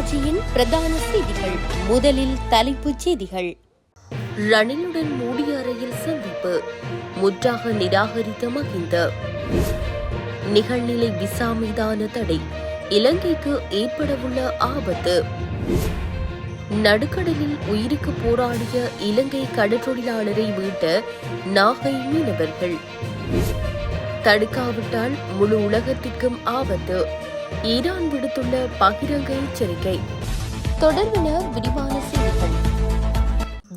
தொலைக்காட்சியின் பிரதான செய்திகள். முதலில் தலைப்புச் செய்திகள். ரணிலுடன் மூடிய அறையில் சந்திப்பு, முற்றாக நிராகரித்த மஹிந்த. நிகழ்நிலை விசா மீதான தடை, இலங்கைக்கு ஏற்படவுள்ள ஆபத்து. நடுக்கடலில் உயிருக்கு போராடிய இலங்கை கடற்றொழிலாளரை மீட்ட நாகை மீனவர்கள். தடுக்காவிட்டால் முழு உலகத்திற்கும் ஆபத்து, ஈரான் விடுத்துள்ள பகிரங்க எச்சரிக்கை. தொடர்பான விரிவான செய்திகள்.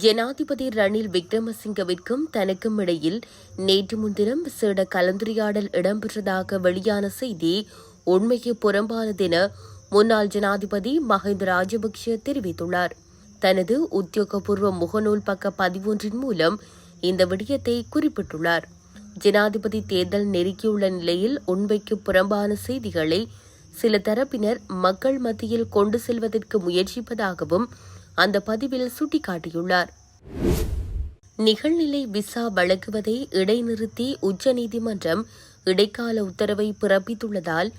ஜனாதிபதி ரணில் விக்ரமசிங்கவிற்கும் தனக்கும் இடையில் நேற்று முன்தினம் விசேட கலந்துரையாடல் இடம்பெற்றதாக வெளியான செய்தி உண்மைக்கு புறம்பானதென முன்னாள் ஜனாதிபதி மஹிந்த ராஜபக்ஷ தெரிவித்துள்ளார். தனது உத்தியோகபூர்வ முகநூல் பக்க பதிவொன்றின் மூலம் இந்த விடயத்தை குறிப்பிட்டுள்ளார். ஜனாதிபதி தேர்தல் நெருக்கியுள்ள நிலையில் உண்மைக்கு புறம்பான செய்திகளை சில தரப்பினர் மக்கள் மத்தியில் கொண்டு செல்வதற்கு முயற்சிப்பதாகவும் அந்த பதிவில் சுட்டிக்காட்டியுள்ளார். நிகழ்நிலை விசா வழங்குவதை இடைநிறுத்தி உச்சநீதிமன்றம் இடைக்கால உத்தரவை பிறப்பித்துள்ளதால்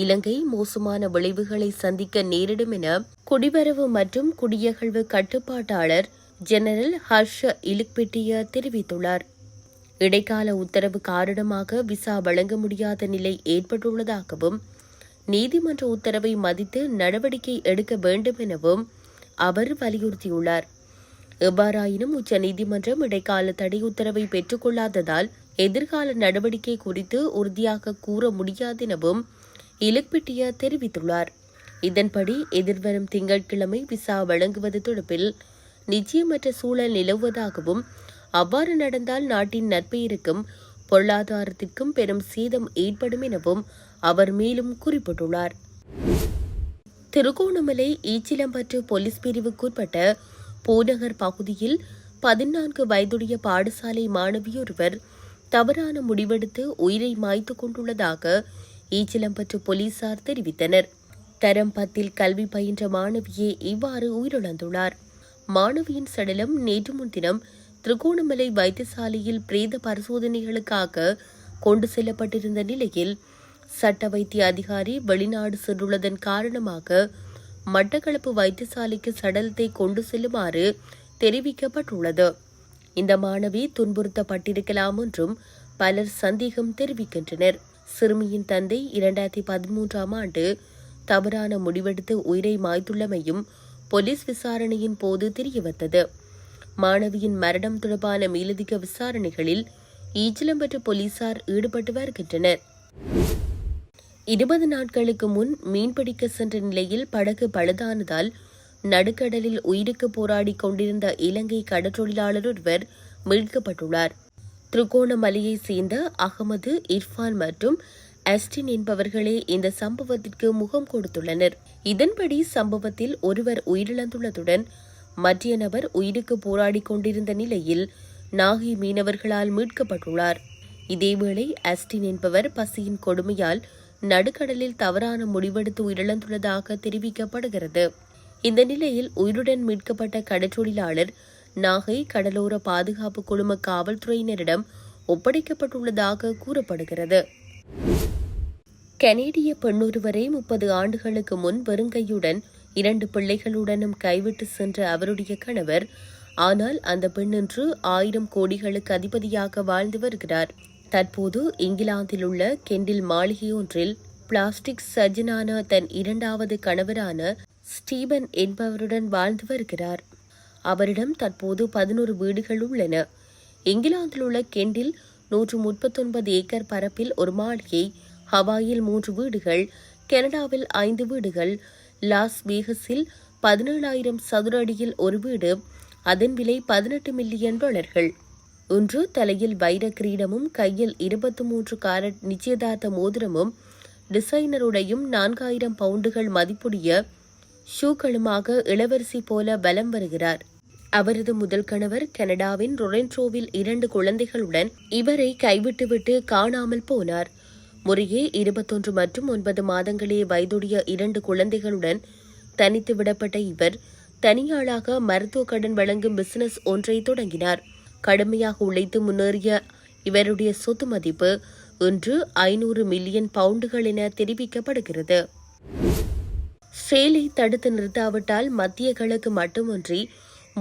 இலங்கை மோசமான விளைவுகளை சந்திக்க நேரிடும் என குடிவரவு மற்றும் குடியகழ்வு கட்டுப்பாட்டாளர் ஜெனரல் ஹர்ஷ இலுக்பெட்டிய தெரிவித்துள்ளார். இடைக்கால உத்தரவு காரணமாக விசா வழங்க முடியாத நிலை ஏற்பட்டுள்ளதாகவும் நீதிமன்ற உத்தரவை மதித்து நடவடிக்கை எடுக்க வேண்டும் எனவும் அவர் வலியுறுத்தியுள்ளார். எவ்வாறாயினும் உச்சநீதிமன்றம் இடைக்கால தடை உத்தரவை பெற்றுக் கொள்ளாததால் எதிர்கால நடவடிக்கை குறித்து உறுதியாக கூற முடியாது எனவும் இலுக்பெட்டிய தெரிவித்துள்ளார். இதன்படி எதிர்வரும் திங்கட்கிழமை விசா வழங்குவது தொடர்பில் நிச்சயமற்ற சூழல் நிலவுவதாகவும் அவ்வாறு நடந்தால் நாட்டின் நற்பெயருக்கும் பொருளாதாரத்திற்கும் பெரும் சேதம் ஏற்படும் எனவும் அவர் மேலும் குறிப்பிட்டுள்ளார். திருகோணமலை ஈச்சிலம்பற்று போலீஸ் பிரிவுக்குட்பட்ட பூநகர் பகுதியில் 14 வயதுடைய பாடசாலை மாணவியொருவர் தவறான முடிவெடுத்து உயிரை மாய்த்துக் கொண்டுள்ளதாக ஈச்சிலம்பற்று போலீசார் தெரிவித்தனர். தரம் 10 கல்வி பயின்ற மாணவியே இவ்வாறு உயிரிழந்துள்ளார். மாணவியின் சடலம் நேற்று முன்தினம் திருகோணமலை வைத்தியசாலையில் பிரேத பரிசோதனைகளுக்காக கொண்டு செல்லப்பட்டிருந்த நிலையில் சட்ட வைத்திய அதிகாரி வெளிநாடு சென்றுள்ளதன் காரணமாக மட்டக்களப்பு வைத்தியசாலைக்கு சடலத்தை கொண்டு செல்லுமாறு தெரிவிக்கப்பட்டுள்ளது. இந்த மாணவி துன்புறுத்தப்பட்டிருக்கலாம் என்றும் பலர் சந்தேகம் தெரிவிக்கின்றனர். சிறுமியின் தந்தை 2013ஆம் ஆண்டு தவறான முடிவெடுத்து உயிரை மாய்த்துள்ளமையும் போலீஸ் விசாரணையின் போது தெரியவந்தது. மாணவியின் மரணம் தொடர்பான மேலதிக விசாரணைகளில் ஈச்சிலம்பற்று போலீசார் ஈடுபட்டு வருகின்றனர். 20 நாட்களுக்கு முன் மீன்பிடிக்க சென்ற நிலையில் படகு பழுதானதால் நடுக்கடலில் உயிருக்கு போராடி கொண்டிருந்த இலங்கை கடற்றொழிலாளர் ஒருவர் மீட்கப்பட்டுள்ளார். திருகோணமலையைச் சேர்ந்த அகமது, இர்ஃபான் மற்றும் அஸ்டின் என்பவர்களே இந்த சம்பவத்திற்கு முகம் கொடுத்துள்ளனர். இதன்படி சம்பவத்தில் ஒருவர் உயிரிழந்துள்ளதுடன் மற்ற நபர் உயிருக்கு போராடி கொண்டிருந்த நிலையில் நாகை மீனவர்களால் மீட்கப்பட்டுள்ளார். இதேவேளை அஸ்டின் என்பவர் பசியின் கொடுமையால் நடுக்கடலில் தவறான முடிவெடுத்து உயிரிழந்துள்ளதாக தெரிவிக்கப்படுகிறது. இந்த நிலையில் உயிருடன் மீட்கப்பட்ட கடற்றொழிலாளர் நாகை கடலோர பாதுகாப்பு குழும காவல்துறையினரிடம் ஒப்படைக்கப்பட்டுள்ளதாக கூறப்படுகிறது. கனேடிய பெண்ணொருவரை 30 ஆண்டுகளுக்கு முன் வெறுங்கையுடன் 2 பிள்ளைகளுடனும் கைவிட்டு சென்ற அவருடைய கணவர், ஆனால் அந்த பெண் இன்று 1000 கோடிகளுக்கு அதிபதியாக வாழ்ந்து வருகிறார். தற்போது இங்கிலாந்தில் உள்ள கெண்டில் மாளிகை ஒன்றில் பிளாஸ்டிக் சர்ஜனான தன் 2வது கணவரான ஸ்டீபன் என்பவருடன் வாழ்ந்து வருகிறார். அவரிடம் தற்போது 11 வீடுகள் உள்ளன. இங்கிலாந்தில் உள்ள கெண்டில் 139 ஏக்கர் பரப்பில் ஒரு மாளிகை, ஹவாயில் 3 வீடுகள், கனடாவில் 5 வீடுகள், லாஸ் வேகஸில் 17,000 சதுர அடியில் ஒரு வீடு, அதன் விலை $18 மில்லியன். ஒன்று தலையில் வைர கிரீடமும் கையில் 23 காரட் நிச்சயதார்த்த மோதிரமும் டிசைனருடையும் 4000 பவுண்டுகள் மதிப்புடைய ஷூக்களுமாக இளவரசி போல பலம் வருகிறார். அவரது முதல் கணவர் கனடாவின் ரொரென்ட்ரோவில் 2 குழந்தைகளுடன் இவரை கைவிட்டுவிட்டு காணாமல் போனார். முறையே 21 மற்றும் 9 மாதங்களே வயதுடைய 2 குழந்தைகளுடன் தனித்து விடப்பட்ட இவர் தனியாளாக மருத்துவ கடன் வழங்கும் பிசினஸ் ஒன்றை தொடங்கினார். கடுமையாக உழைத்து முன்னேறிய இவருடைய சொத்து மதிப்பு இன்று 500 மில்லியன் பவுண்டுகள் என தெரிவிக்கப்படுகிறது. இஸ்ரேலை தடுத்து நிறுத்தாவிட்டால் மத்திய கிழக்கு மட்டுமன்றி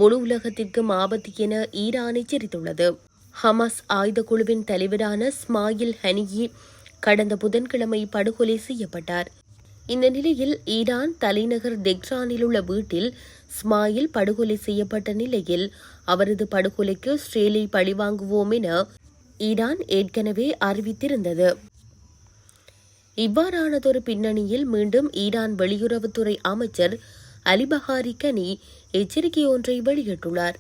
முழு உலகத்திற்கும் ஆபத்து என ஈரான் எச்சரித்துள்ளது. ஹமாஸ் ஆயுத குழுவின் தலைவரான ஸ்மாயில் ஹனியி கடந்த புதன்கிழமை படுகொலை செய்யப்பட்டார். இந்த நிலையில் ஈரான் தலைநகர் தெஹ்ரானில் உள்ள வீட்டில் ஸ்மாயில் படுகொலை செய்யப்பட்ட நிலையில் அவரது படுகொலைக்கு இஸ்ரேலை பழிவாங்குவோம் என ஈரான் ஏற்கனவே அறிவித்திருந்தது. இவ்வாறானதொரு பின்னணியில் மீண்டும் ஈரான் வெளியுறவுத்துறை அமைச்சர் அலி பஹாரி கனி எச்சரிக்கை ஒன்றை வெளியிட்டுள்ளார்.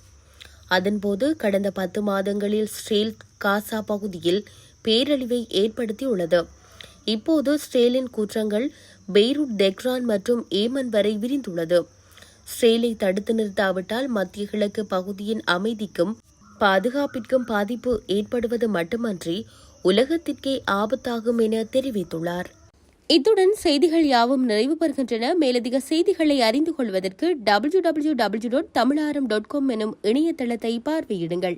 அதன்போது கடந்த 10 மாதங்களில் இஸ்ரேல் காசா பகுதியில் பேரழிவை ஏற்படுத்தியுள்ளது. இப்போது இஸ்ரேலின் குற்றங்கள் பெய்ரூட், தெஹ்ரான் மற்றும் ஏமன் வரை விரிந்துள்ளது. இஸ்ரேலை தடுத்து நிறுத்தாவிட்டால் மத்திய கிழக்கு பகுதியின் அமைதிக்கும் பாதுகாப்பிற்கும் பாதிப்பு ஏற்படுவது மட்டுமன்றி உலகத்திற்கே ஆபத்தாகும் என தெரிவித்துள்ளார். இத்துடன் செய்திகள் யாவும் நிறைவு பெறுகின்றன. மேலதிக செய்திகளை அறிந்து கொள்வதற்கு www.tamilaram.com எனும் இணையதளத்தை பார்வையிடுங்கள்.